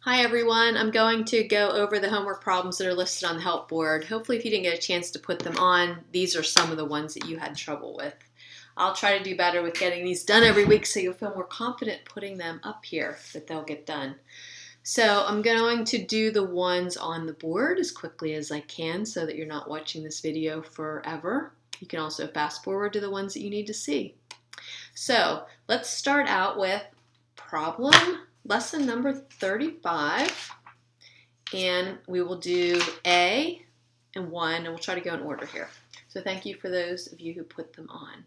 Hi everyone, I'm going to go over the homework problems that are listed on the help board. Hopefully if you didn't get a chance to put them on, these are some of the ones that you had trouble with. I'll try to do better with getting these done every week so you'll feel more confident putting them up here that they'll get done. So I'm going to do the ones on the board as quickly as I can so that you're not watching this video forever. You can also fast forward to the ones that you need to see. So let's start out with problem lesson number 35, and we will do A and 1, and we'll try to go in order here. So thank you for those of you who put them on.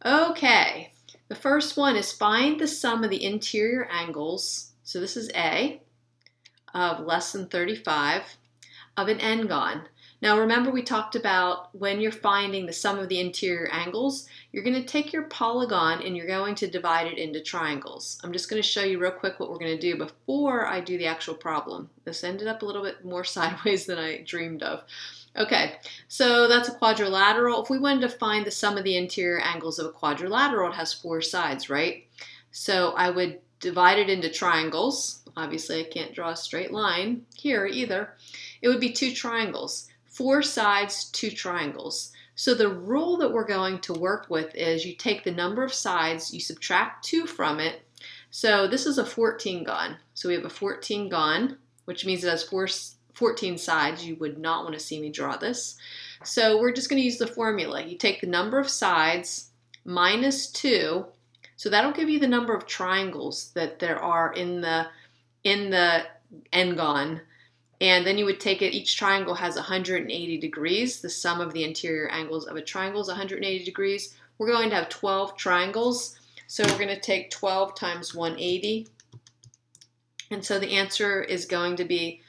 Okay, the first one is find the sum of the interior angles, so this is A, of less than 35 of an n-gon. Now remember we talked about when you're finding the sum of the interior angles, you're going to take your polygon and you're going to divide it into triangles. I'm just going to show you real quick what we're going to do before I do the actual problem. This ended up a little bit more sideways than I dreamed of. Okay, so that's a quadrilateral. If we wanted to find the sum of the interior angles of a quadrilateral, it has 4 sides, right? So I would divide it into triangles. Obviously I can't draw a straight line here either. It would be 2 triangles. 4 sides, 2 triangles. So the rule that we're going to work with is you take the number of sides, you subtract 2 from it. So this is a 14-gon. So we have a 14-gon, which means it has 14 sides. You would not want to see me draw this. So we're just going to use the formula. You take the number of sides minus 2. So that'll give you the number of triangles that there are in the n-gon. And then you would take it, each triangle has 180 degrees. The sum of the interior angles of a triangle is 180 degrees. We're going to have 12 triangles. So we're going to take 12 times 180. And so the answer is going to be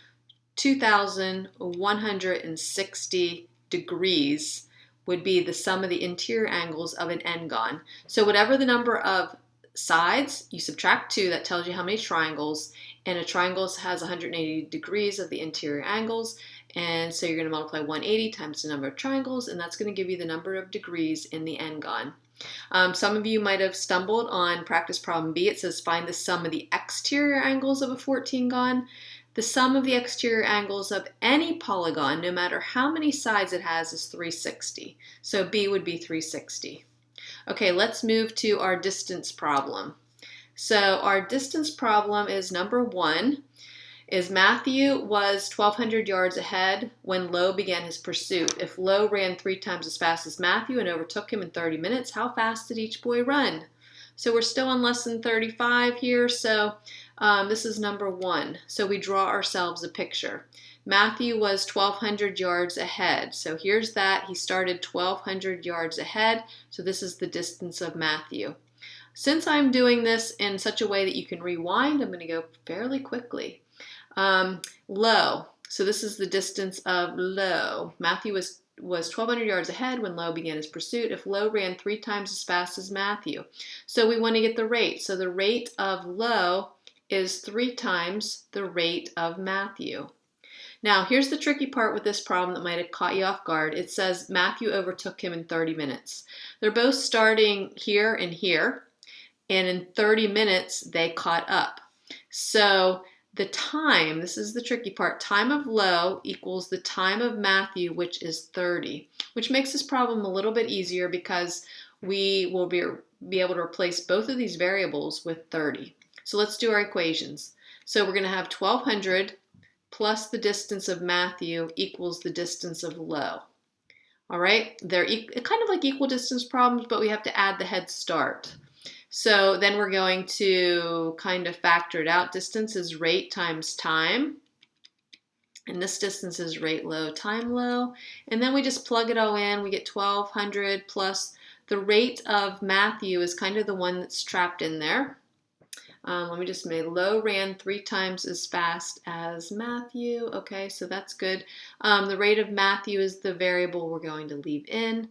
2,160 degrees would be the sum of the interior angles of an n-gon. So whatever the number of sides, you subtract 2, that tells you how many triangles, and a triangle has 180 degrees of the interior angles, and so you're going to multiply 180 times the number of triangles, and that's going to give you the number of degrees in the n-gon. Some of you might have stumbled on practice problem B. It says find the sum of the exterior angles of a 14-gon. The sum of the exterior angles of any polygon, no matter how many sides it has, is 360. So B would be 360. Okay, let's move to our distance problem. So our distance problem is number 1, is Matthew was 1,200 yards ahead when Lowe began his pursuit. If Lowe ran 3 times as fast as Matthew and overtook him in 30 minutes, how fast did each boy run? So we're still on lesson 35 here, so this is number 1. So we draw ourselves a picture. Matthew was 1,200 yards ahead. So here's that. He started 1,200 yards ahead. So this is the distance of Matthew. Since I'm doing this in such a way that you can rewind, I'm going to go fairly quickly. Lowe. So this is the distance of Lowe. Matthew was 1,200 yards ahead when Lowe began his pursuit. If Lowe ran 3 times as fast as Matthew. So we want to get the rate. So the rate of Lowe is 3 times the rate of Matthew. Now, here's the tricky part with this problem that might have caught you off guard. It says Matthew overtook him in 30 minutes. They're both starting here and here, and in 30 minutes, they caught up. So the time, this is the tricky part, time of Lowe equals the time of Matthew, which is 30, which makes this problem a little bit easier because we will be able to replace both of these variables with 30. So let's do our equations. So we're going to have 1,200 plus the distance of Matthew equals the distance of Lowe. All right, they're kind of like equal distance problems, but we have to add the head start. So then we're going to kind of factor it out. Distance is rate times time. And this distance is rate Lowe, time Lowe. And then we just plug it all in. We get 1,200 plus the rate of Matthew is kind of the one that's trapped in there. Let me just make Lowe ran 3 times as fast as Matthew. Okay, so that's good. The rate of Matthew is the variable we're going to leave in.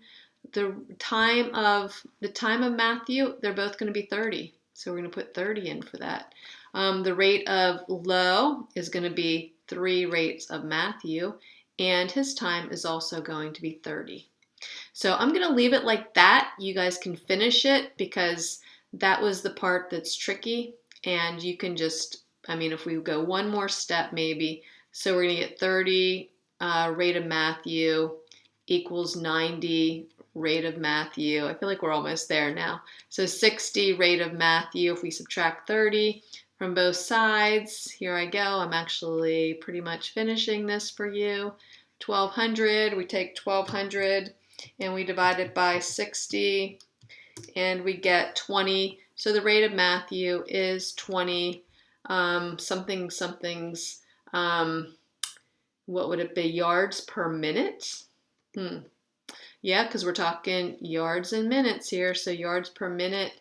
The time of Matthew, they're both going to be 30. So we're going to put 30 in for that. The rate of Lowe is going to be 3 rates of Matthew, and his time is also going to be 30. So I'm going to leave it like that. You guys can finish it because that was the part that's tricky, and you can just I mean, if we go one more step maybe, so we're going to get 30 rate of Matthew equals 90 rate of Matthew. I feel like we're almost there now. So 60 rate of Matthew, if we subtract 30 from both sides, here I go. I'm actually pretty much finishing this for you. 1200, we take 1200 and we divide it by 60 and we get 20. So the rate of Matthew is 20 something's, what would it be, yards per minute? Yeah, because we're talking yards and minutes here, so yards per minute,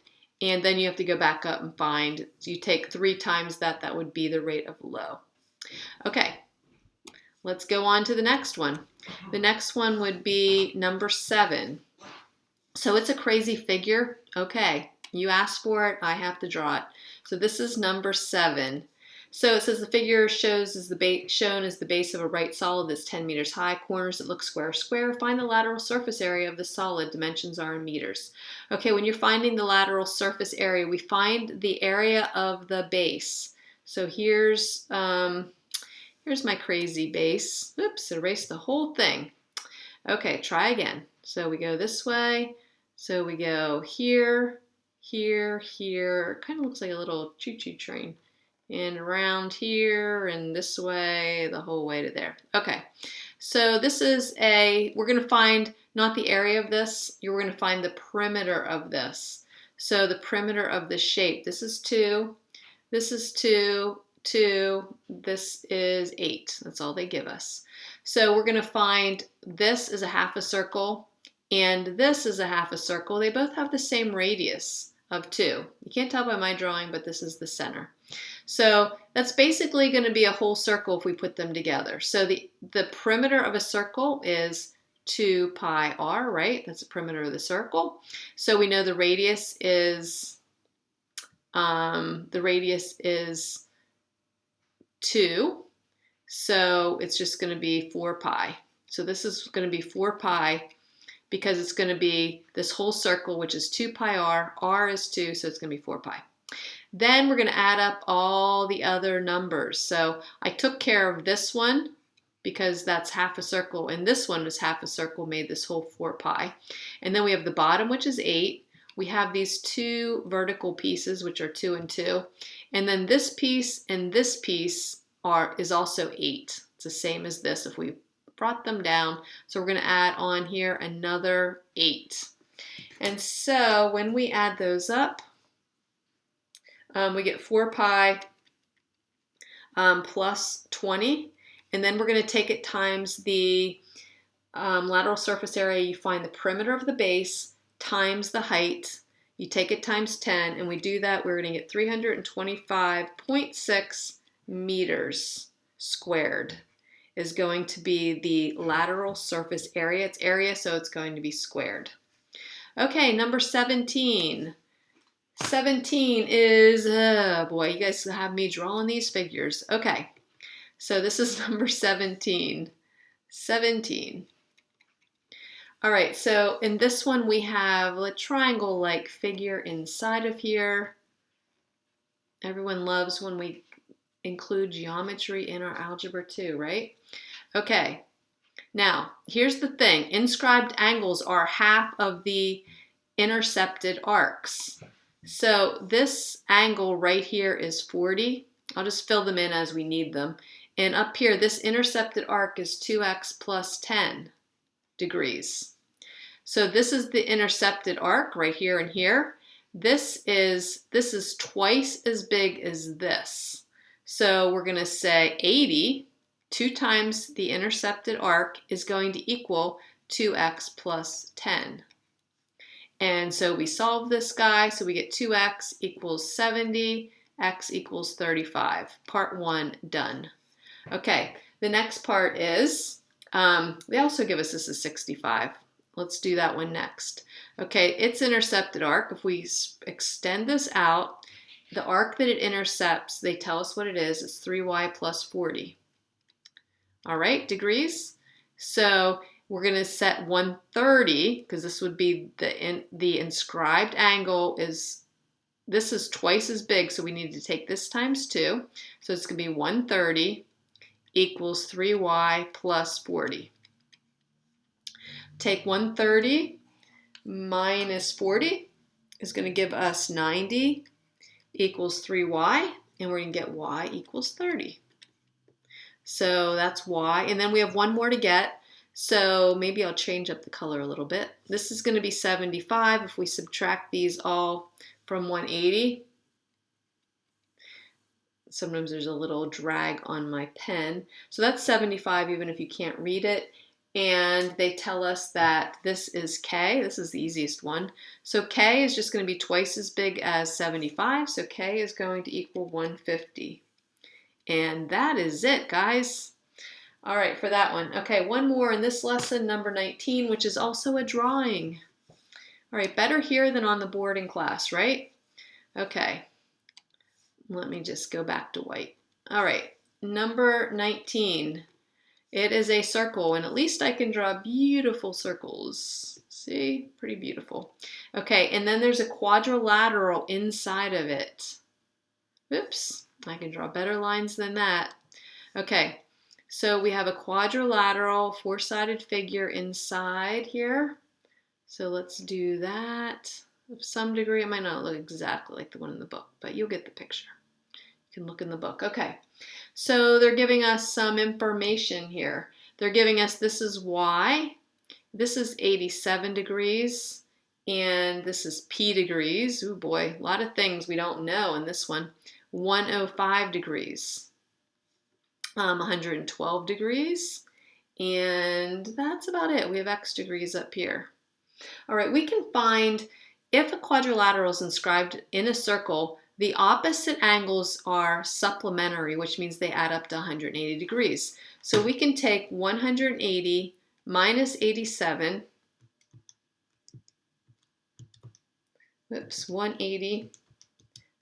and then you have to go back up and find, so you take 3 times that, that would be the rate of low. Okay, let's go on to the next one. The next one would be number 7. So it's a crazy figure. Okay, you asked for it, I have to draw it. So this is number 7. So it says the figure shown as the base of a right solid that's 10 meters high, corners that look square. Find the lateral surface area of the solid. Dimensions are in meters. Okay, when you're finding the lateral surface area, we find the area of the base. So here's my crazy base. Oops, erased the whole thing. Okay, try again. So we go this way. So we go here, here, here. Kind of looks like a little choo-choo train. And around here and this way, the whole way to there. Okay, so this is we're going to find not the area of this, you're going to find the perimeter of this. So the perimeter of the shape, this is 2, this is 2, 2, this is 8. That's all they give us. So we're going to find this is a half a circle and this is a half a circle. They both have the same radius of 2. You can't tell by my drawing, but this is the center. So that's basically going to be a whole circle if we put them together. So the perimeter of a circle is 2 pi r, right? That's the perimeter of the circle. So we know the radius is 2. So it's just going to be 4 pi. So this is going to be 4 pi because it's going to be this whole circle, which is 2 pi r. R is 2, so it's going to be 4 pi. Then we're going to add up all the other numbers. So I took care of this one because that's half a circle, and this one was half a circle, made this whole 4 pi. And then we have the bottom, which is 8. We have these 2 vertical pieces, which are 2 and 2. And then this piece and this piece is also 8. It's the same as this if we brought them down. So we're going to add on here another 8. And so when we add those up, we get 4 pi plus 20, and then we're going to take it times the lateral surface area. You find the perimeter of the base times the height. You take it times 10, and we do that. We're going to get 325.6 meters squared is going to be the lateral surface area. It's area, so it's going to be squared. Okay, number 17. 17 is, boy, you guys have me drawing these figures. Okay, so this is number 17. 17. All right, so in this one we have a triangle-like figure inside of here. Everyone loves when we include geometry in our algebra too, right? Okay, now here's the thing. Inscribed angles are half of the intercepted arcs. So this angle right here is 40. I'll just fill them in as we need them. And up here, this intercepted arc is 2x plus 10 degrees. So this is the intercepted arc right here and here. This is twice as big as this. So we're going to say 80, 2 times the intercepted arc is going to equal 2x plus 10. And so we solve this guy, so we get 2x equals 70, x equals 35. Part 1 done. Okay, the next part is, they also give us this as 65. Let's do that one next. Okay, its intercepted arc, if we extend this out, the arc that it intercepts, they tell us what it is, it's 3y plus 40. All right, degrees. So we're going to set 130, because this would be the inscribed angle is this is twice as big, so we need to take this times 2. So it's going to be 130 equals 3y plus 40. Take 130 minus 40 is going to give us 90 equals 3y, and we're going to get y equals 30. So that's y, and then we have one more to get, so maybe I'll change up the color a little bit. This is going to be 75 if we subtract these all from 180. Sometimes there's a little drag on my pen. So that's 75 even if you can't read it. And they tell us that this is k. This is the easiest one. So k is just going to be twice as big as 75. So k is going to equal 150. And that is it, guys. All right, for that one. Okay, one more in this lesson, number 19, which is also a drawing. All right, better here than on the board in class, right? Okay, let me just go back to white. All right, number 19. It is a circle, and at least I can draw beautiful circles. See, pretty beautiful. Okay, and then there's a quadrilateral inside of it. Oops, I can draw better lines than that. Okay, so we have a quadrilateral, four-sided figure inside here. So let's do that. To some degree, it might not look exactly like the one in the book, but you'll get the picture. You can look in the book. Okay, so they're giving us some information here. They're giving us this is y, this is 87 degrees, and this is p degrees. Oh boy, a lot of things we don't know in this one. 105 degrees, 112 degrees, and that's about it. We have x degrees up here. All right, we can find if a quadrilateral is inscribed in a circle, the opposite angles are supplementary, which means they add up to 180 degrees. So we can take 180 minus 87, 180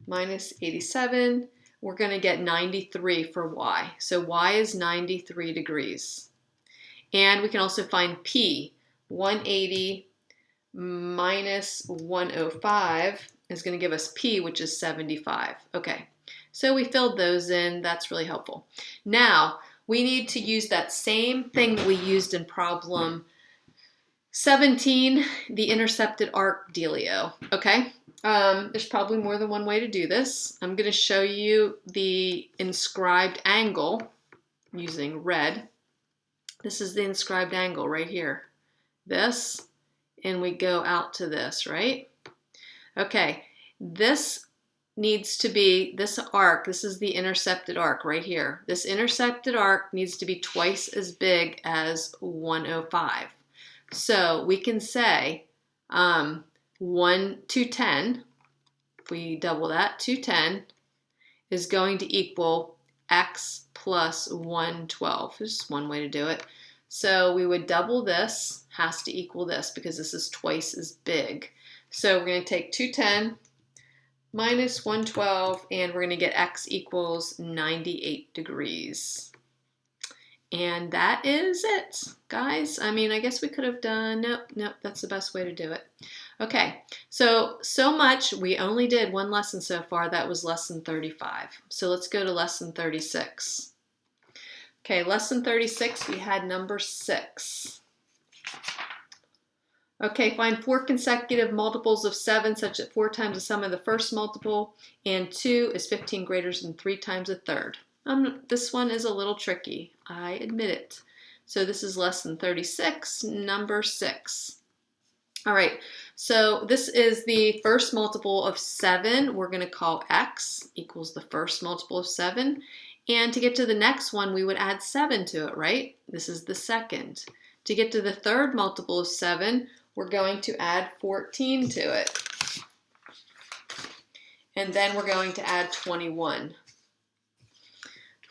minus 87, we're going to get 93 for y. So y is 93 degrees. And we can also find p. 180 minus 105 is going to give us p, which is 75. Okay, so we filled those in. That's really helpful. Now, we need to use that same thing that we used in problem 17, the intercepted arc dealio. Okay, there's probably more than one way to do this. I'm going to show you the inscribed angle using red. This is the inscribed angle right here. This, and we go out to this, right? Okay, this needs to be, this arc, this is the intercepted arc right here. This intercepted arc needs to be twice as big as 105. So we can say 210, if we double that, 210 is going to equal x plus 112. This is one way to do it. So we would double this, has to equal this because this is twice as big. So we're going to take 210 minus 112, and we're going to get x equals 98 degrees. And that is it, guys. I mean, I guess we could have done, nope, that's the best way to do it. Okay, so much. We only did one lesson so far. That was lesson 35. So let's go to lesson 36. Okay, lesson 36, we had number 6. Okay, find 4 consecutive multiples of 7 such that 4 times the sum of the first multiple and 2 is 15 greater than 3 times a third. This one is a little tricky, I admit it. So this is lesson 36, number 6. All right, so this is the first multiple of 7. We're going to call x equals the first multiple of 7. And to get to the next one, we would add 7 to it, right? This is the second. To get to the third multiple of 7, we're going to add 14 to it. And then we're going to add 21.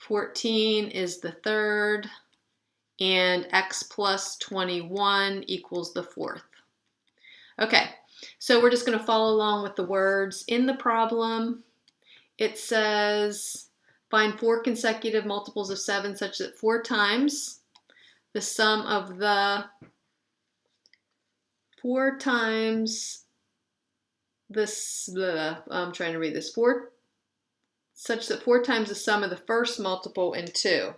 14 is the third, and x plus 21 equals the fourth. Okay, so we're just going to follow along with the words in the problem. It says, find 4 consecutive multiples of 7 such that 4 times the sum of the 4 times this, I'm trying to read this, 4, such that 4 times the sum of the first multiple and 2.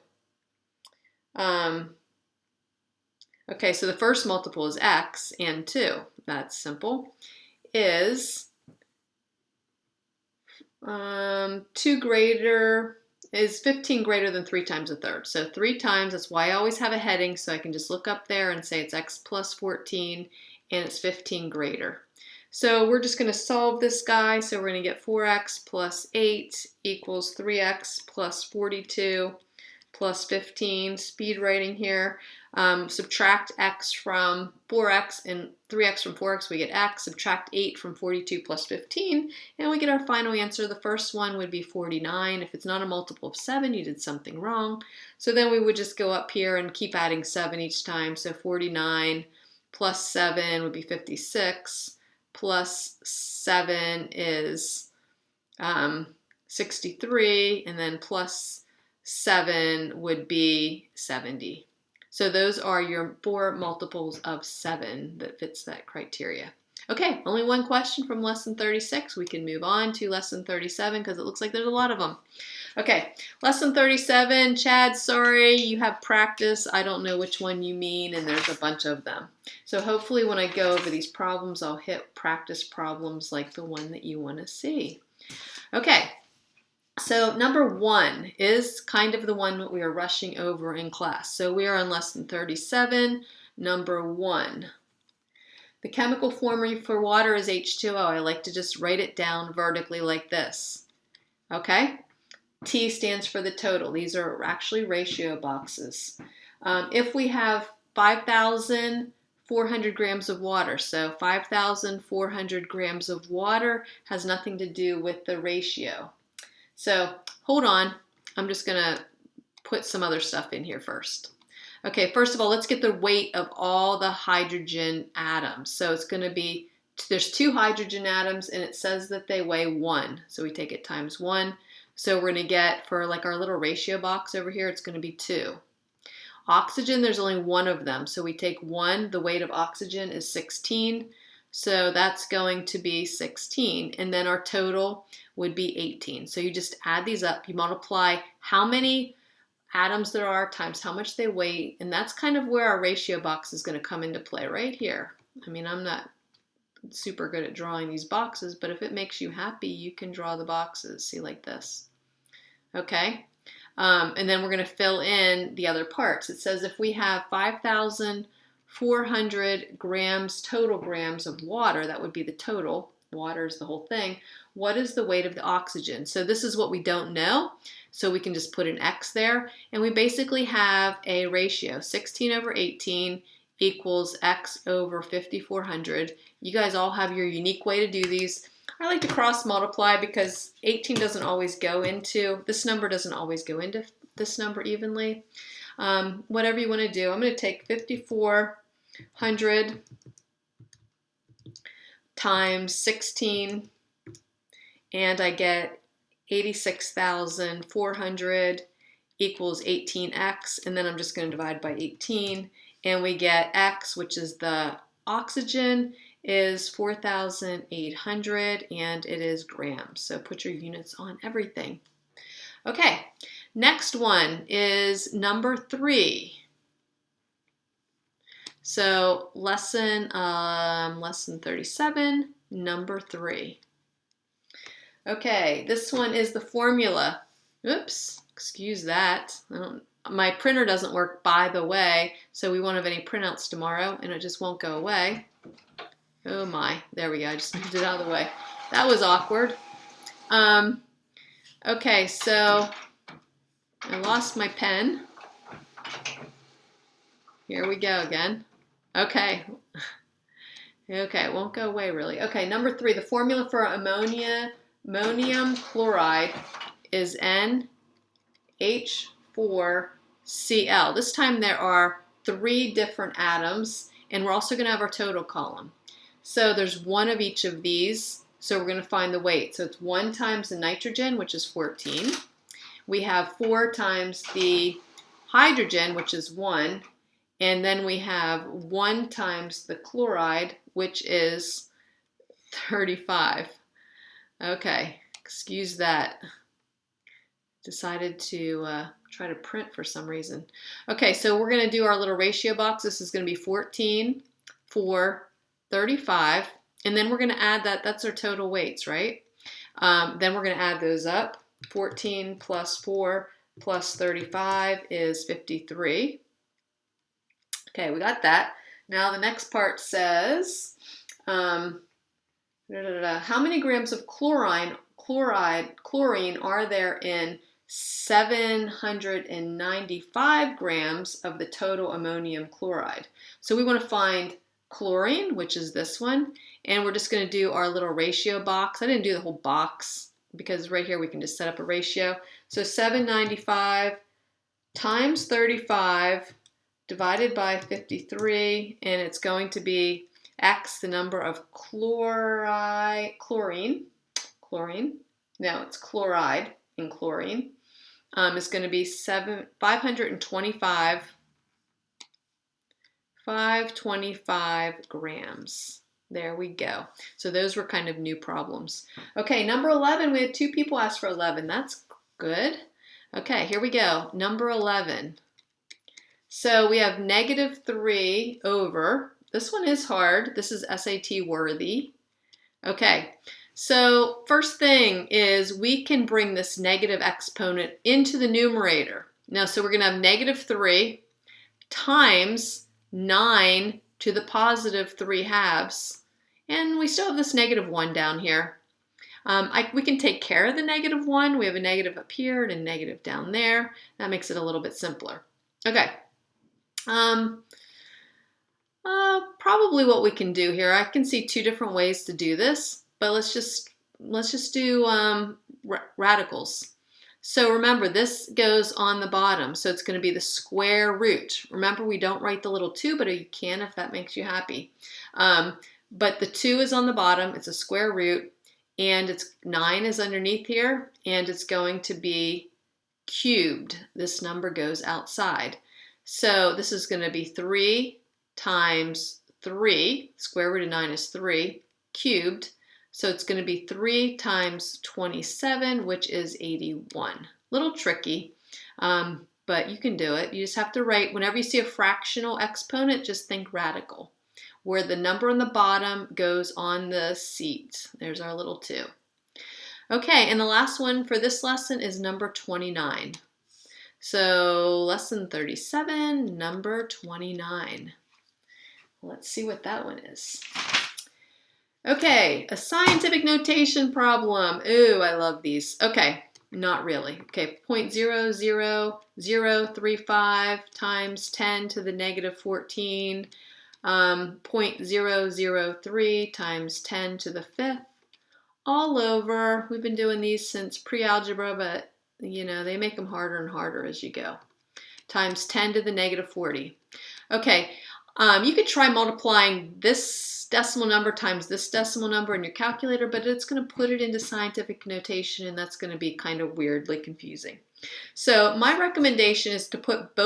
Okay, so the first multiple is x and 2. That's simple. Is 2 greater, is 15 greater than 3 times a third? So 3 times, that's why I always have a heading, so I can just look up there and say it's x plus 14 and it's 15 greater. So we're just going to solve this guy. So we're going to get 4x plus 8 equals 3x plus 42 plus 15. Speed writing here. Subtract x from 4x and 3x from 4x, we get x. Subtract 8 from 42 plus 15, and we get our final answer. The first one would be 49. If it's not a multiple of 7, you did something wrong. So then we would just go up here and keep adding 7 each time. So 49 plus 7 would be 56. Plus 7 is 63, and then plus 7 would be 70. So those are your 4 multiples of 7 that fits that criteria. Okay, only one question from lesson 36. We can move on to lesson 37 because it looks like there's a lot of them. Okay, lesson 37, Chad, sorry, you have practice. I don't know which one you mean, and there's a bunch of them. So hopefully when I go over these problems, I'll hit practice problems like the one that you want to see. Okay, so number 1 is kind of the one that we are rushing over in class. So we are on lesson 37, number 1. The chemical formula for water is H2O. I like to just write it down vertically like this. Okay? T stands for the total. These are actually ratio boxes. If we have 5,400 grams of water, so 5,400 grams of water has nothing to do with the ratio. So hold on, I'm just going to put some other stuff in here first. Okay, first of all, let's get the weight of all the hydrogen atoms. So it's going to be, there's 2 hydrogen atoms and it says that they weigh 1. So we take it times 1. So we're going to get, for like our little ratio box over here, it's going to be 2. Oxygen, there's only 1 of them. So we take 1, the weight of oxygen is 16. So that's going to be 16. And then our total would be 18. So you just add these up. You multiply how many atoms there are times how much they weigh. And that's kind of where our ratio box is going to come into play right here. I mean, I'm not super good at drawing these boxes, but if it makes you happy, you can draw the boxes. See, like this. Okay, and then we're going to fill in the other parts. It says if we have 5,400 grams, total grams of water, that would be the total. Water is the whole thing. What is the weight of the oxygen? So this is what we don't know. So we can just put an X there. And we basically have a ratio. 16 over 18 equals X over 5,400. You guys all have your unique way to do these. I like to cross multiply because 18 doesn't always go into, this number doesn't always go into this number evenly. Whatever you want to do. I'm going to take 5,400 times 16 and I get 86,400 equals 18x, and then I'm just going to divide by 18 and we get x, which is the oxygen, is 4,800 and it is grams. So put your units on everything. Okay, next one is number 3. So lesson 37, number 3. Okay, this one is the formula. Oops, excuse that. My printer doesn't work, by the way, so we won't have any printouts tomorrow and it just won't go away. Oh my, there we go, I just moved it out of the way. That was awkward. Okay, so I lost my pen. Here we go again. Okay. Okay, it won't go away really. Okay, number 3, the formula for ammonium chloride is NH4Cl. This time there are 3 different atoms, and we're also going to have our total column. So there's 1 of each of these, so we're going to find the weight. So it's 1 times the nitrogen, which is 14. We have 4 times the hydrogen, which is 1. And then we have 1 times the chloride, which is 35. Okay, excuse that. Decided to try to print for some reason. Okay, so we're going to do our little ratio box. This is going to be 14, 4, 35, and then we're going to add that. That's our total weights, right? Then we're going to add those up. 14 plus 4 plus 35 is 53. Okay, we got that. Now the next part says, how many grams of chlorine are there in 795 grams of the total ammonium chloride? So we want to find chlorine, which is this one, and we're just going to do our little ratio box. I didn't do the whole box because right here we can just set up a ratio. So 795 times 35 divided by 53, and it's going to be X, the number of chlorine. No, it's chloride in chlorine. Is going to be 525 grams. There we go. So those were kind of new problems. Okay, number 11, we had 2 people ask for 11. That's good. Okay, here we go. Number 11. So we have -3 over, this one is hard. This is SAT worthy. Okay, so first thing is we can bring this negative exponent into the numerator. Now, so we're going to have -3 times 9 to the positive 3/2. And we still have this -1 down here. We can take care of the -1. We have a negative up here and a negative down there. That makes it a little bit simpler. Okay. Probably what we can do here, I can see 2 different ways to do this, but let's just do radicals. So remember, this goes on the bottom, so it's going to be the square root. Remember, we don't write the little 2, but you can if that makes you happy. But the 2 is on the bottom, it's a square root, and it's 9 is underneath here, and it's going to be cubed. This number goes outside. So this is going to be 3 times 3, square root of 9 is 3, cubed. So it's going to be 3 times 27, which is 81. Little tricky, but you can do it. You just have to write, whenever you see a fractional exponent, just think radical, where the number on the bottom goes on the seat. There's our little 2. Okay, and the last one for this lesson is number 29. So lesson 37, number 29. Let's see what that one is. Okay, a scientific notation problem. Ooh, I love these. Okay, not really. Okay, 0.00035 times 10 to the -14, 0.003 times 10 to the 5th, all over. We've been doing these since pre-algebra, but you know, they make them harder and harder as you go. Times 10 to the -40. Okay, you could try multiplying this decimal number times this decimal number in your calculator, but it's going to put it into scientific notation, and that's going to be kind of weirdly confusing. So my recommendation is to put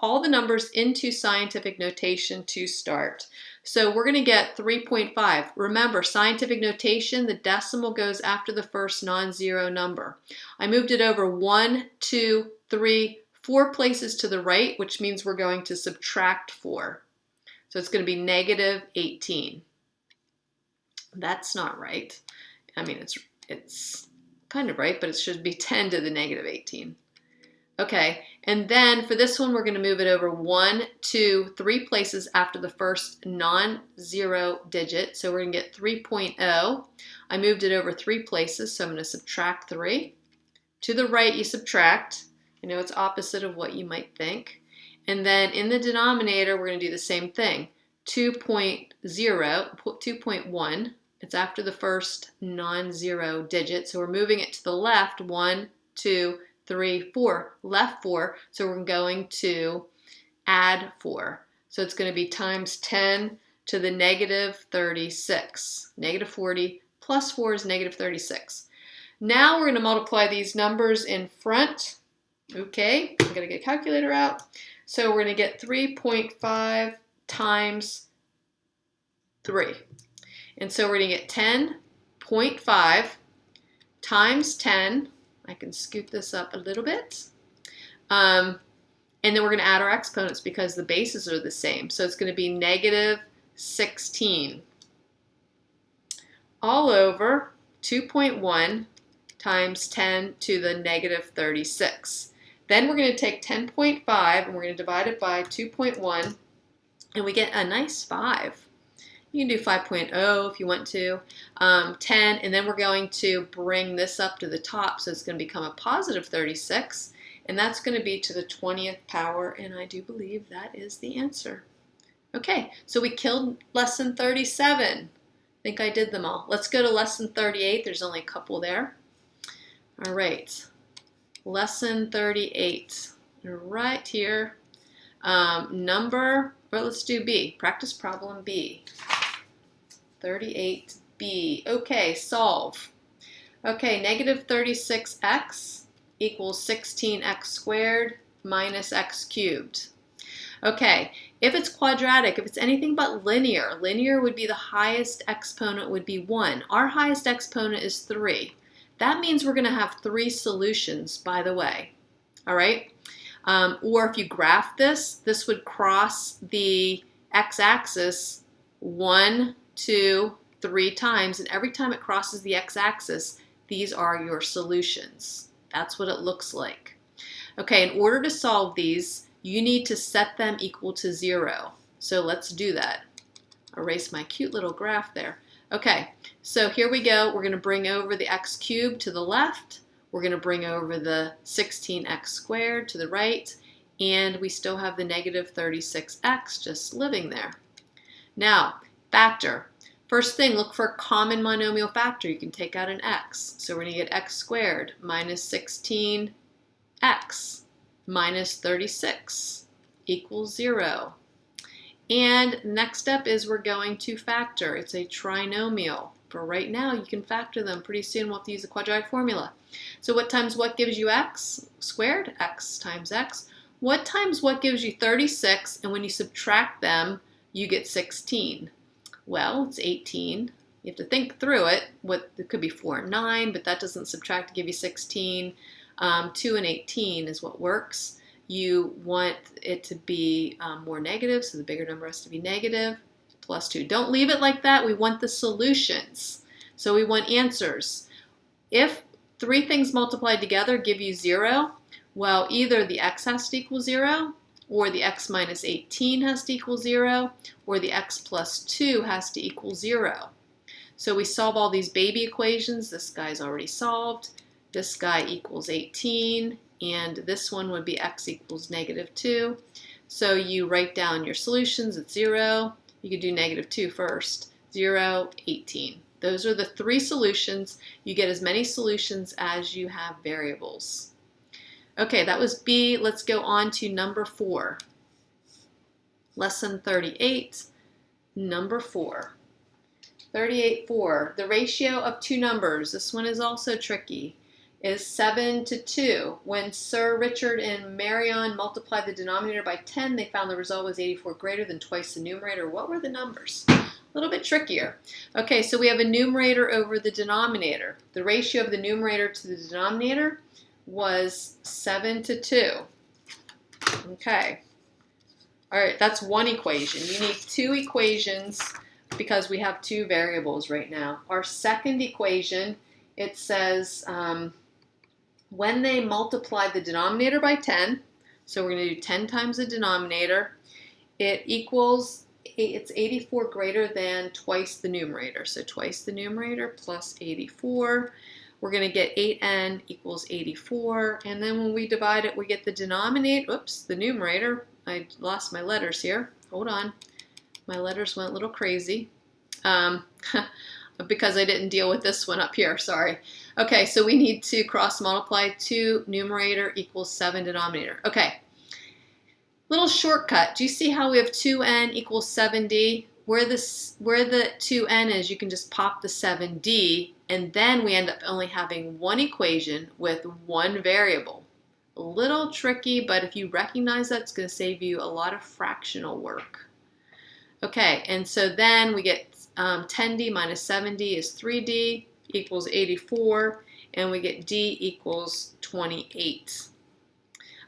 all the numbers into scientific notation to start. So we're going to get 3.5. Remember, scientific notation, the decimal goes after the first non-zero number. I moved it over 1, 2, 3, 4 places to the right, which means we're going to subtract 4. So it's going to be -18. That's not right. I mean, it's kind of right, but it should be 10 to the -18. Okay, and then for this one, we're going to move it over 1, 2, 3 places after the first non-zero digit. So we're going to get 3.0. I moved it over 3 places, so I'm going to subtract 3. To the right, you subtract. I know it's opposite of what you might think. And then in the denominator, we're going to do the same thing. 2.1. It's after the first non-zero digit. So we're moving it to the left. 1, 2, 3, 4. Left 4. So we're going to add 4. So it's going to be times 10 to the -36. -40 plus 4 is -36. Now we're going to multiply these numbers in front. Okay, I'm going to get a calculator out. So we're going to get 3.5 times 3. And so we're going to get 10.5 times 10. I can scoot this up a little bit. And then we're going to add our exponents because the bases are the same. So it's going to be negative 16 all over 2.1 times 10 to the negative 36. Then we're going to take 10.5 and we're going to divide it by 2.1 and we get a nice 5. You can do 5.0 if you want to, 10, and then we're going to bring this up to the top, so it's going to become a positive 36, and that's going to be to the 20th power, and I do believe that is the answer. Okay, so we killed lesson 37. I think I did them all. Let's go to lesson 38. There's only a couple there. All right, lesson 38, right here. Let's do B, practice problem B. 38B. Okay, solve. Okay, negative 36x equals 16x squared minus x cubed. Okay, if it's quadratic, if it's anything but linear, linear would be the highest exponent would be 1. Our highest exponent is 3. That means we're going to have 3 solutions, by the way. All right? Or if you graph this, this would cross the x-axis 1, 2, 3 times, and every time it crosses the x-axis, these are your solutions. That's what it looks like. Okay, in order to solve these, you need to set them equal to 0. So let's do that. Erase my cute little graph there. Okay, so here we go. We're going to bring over the x cubed to the left. We're going to bring over the 16x squared to the right, and we still have the negative 36x just living there. Now, factor. First thing, look for a common monomial factor. You can take out an x. So we're going to get x squared minus 16x minus 36 equals 0. And next step is we're going to factor. It's a trinomial. For right now, you can factor them. Pretty soon we'll have to use the quadratic formula. So what times what gives you x squared? X times x. What times what gives you 36? And when you subtract them, you get 16. Well, it's 18. You have to think through it. It could be 4 and 9, but that doesn't subtract to give you 16. 2 and 18 is what works. You want it to be more negative, so the bigger number has to be negative. Plus 2. Don't leave it like that. We want the solutions. So we want answers. If 3 things multiplied together give you 0, well, either the x has to equal 0, or the x minus 18 has to equal 0, or the x plus 2 has to equal 0. So we solve all these baby equations. This guy's already solved. This guy equals 18, and this one would be x equals negative 2. So you write down your solutions at 0. You could do negative 2 first. 0, 18. Those are the 3 solutions. You get as many solutions as you have variables. Okay, that was B. Let's go on to number 4. Lesson 38, number 4. 38.4. The ratio of 2 numbers, this one is also tricky, is 7 to 2. When Sir Richard and Marion multiplied the denominator by 10, they found the result was 84 greater than twice the numerator. What were the numbers? A little bit trickier. Okay, so we have a numerator over the denominator. The ratio of the numerator to the denominator was 7 to 2. Okay. All right, that's one equation. You need 2 equations because we have 2 variables right now. Our second equation, it says when they multiply the denominator by 10, so we're going to do 10 times the denominator, it's 84 greater than twice the numerator. So twice the numerator plus 84. We're going to get 8n equals 84. And then when we divide it, we get the denominator. Oops, the numerator. I lost my letters here. Hold on. My letters went a little crazy because I didn't deal with this one up here. Sorry. Okay, so we need to cross multiply 2 numerator equals 7 denominator. Okay. Little shortcut. Do you see how we have 2n equals 7d? Where the 2n is, you can just pop the 7d, and then we end up only having one equation with one variable. A little tricky, but if you recognize that, it's going to save you a lot of fractional work. Okay, and so then we get 10D minus 7D is 3D equals 84, and we get D equals 28.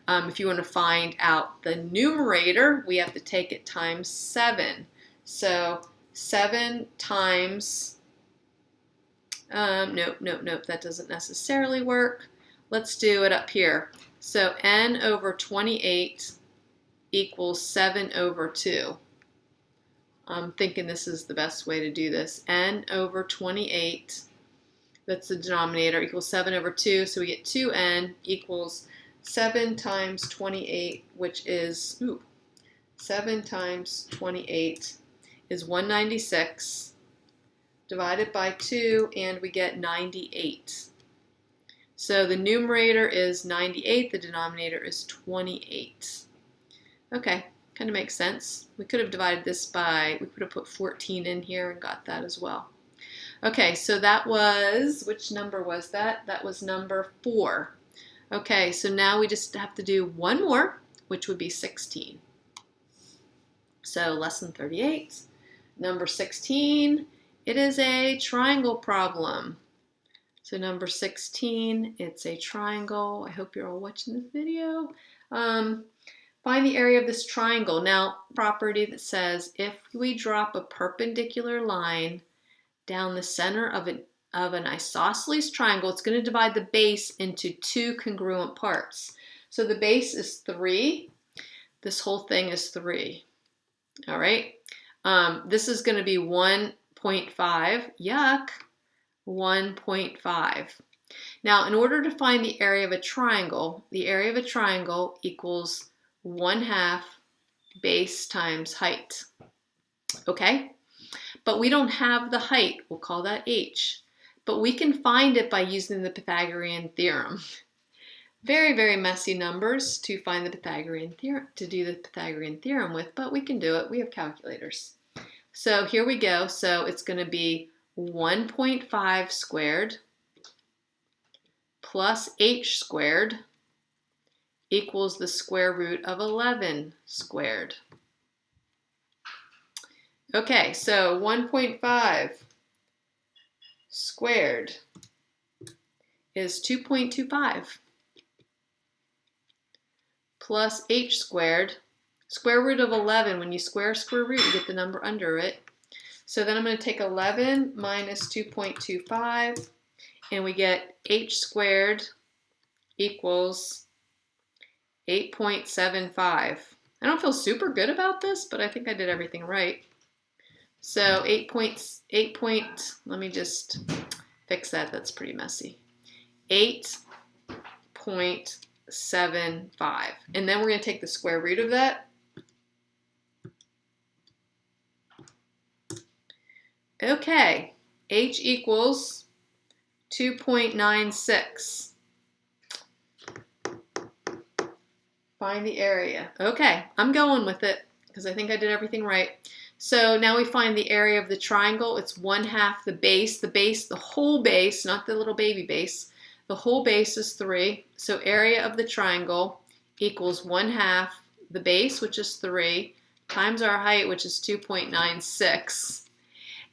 If you want to find out the numerator, we have to take it times 7. So 7 times, nope, that doesn't necessarily work. Let's do it up here. So n over 28 equals 7 over 2. I'm thinking this is the best way to do this. N over 28, that's the denominator, equals 7 over 2. So we get 2n equals 7 times 28, which is, 7 times 28 is 196, divided by 2, and we get 98. So the numerator is 98, the denominator is 28. Okay, kind of makes sense. We could have divided this by, we could have put 14 in here and got that as well. Okay, so that was, which number was that? That was number 4. Okay, so now we just have to do one more, which would be 16. So lesson 38, number 16, it is a triangle problem. So number 16, it's a triangle. I hope you're all watching this video. Find the area of this triangle. Now, property that says if we drop a perpendicular line down the center of an isosceles triangle, it's going to divide the base into 2 congruent parts. So the base is 3. This whole thing is 3. All right. This is going to be 1.5. Yuck. 1.5. Now, in order to find the area of a triangle equals 1/2 base times height. Okay? But we don't have the height. We'll call that h. But we can find it by using the Pythagorean theorem. Very, very messy numbers to find the Pythagorean theorem, to do the Pythagorean theorem with, but we can do it. We have calculators. So here we go. So it's going to be 1.5 squared plus h squared equals the square root of 11 squared. Okay, so 1.5 squared is 2.25 plus h squared, square root of 11. When you square root, you get the number under it. So then I'm going to take 11 minus 2.25, and we get h squared equals 8.75. I don't feel super good about this, but I think I did everything right. So let me just fix that. That's pretty messy. 8.75. And then we're going to take the square root of that. Okay, h equals 2.96. Find the area. Okay, I'm going with it because I think I did everything right. So now we find the area of the triangle. It's 1/2 the base. The whole base, not the little baby base. The whole base is 3. So area of the triangle equals 1/2 the base, which is 3, times our height, which is 2.96.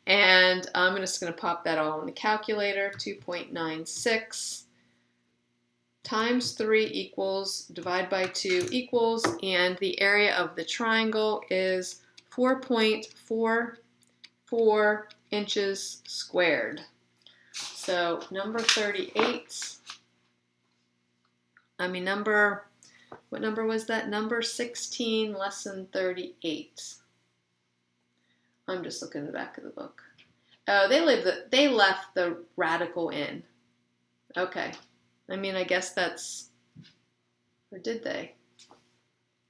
And I'm just going to pop that all in the calculator. 2.96 times 3 equals, divide by 2 equals, and the area of the triangle is 4.44 inches squared. So number 38, what number was that? Number 16, lesson 38. I'm just looking at the back of the book. Oh, they left the radical in. Okay. I guess that's, or did they?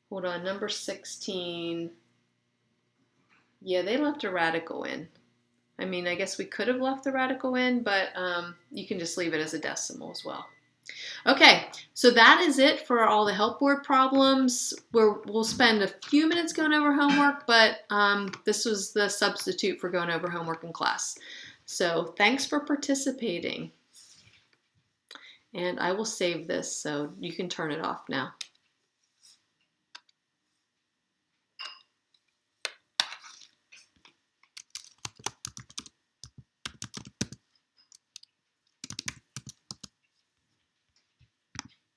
Hold on, number 16. Yeah, they left a radical in. I guess we could have left the radical in, but you can just leave it as a decimal as well. Okay, so that is it for all the help board problems. We'll spend a few minutes going over homework, but this was the substitute for going over homework in class. So thanks for participating. And I will save this so you can turn it off now.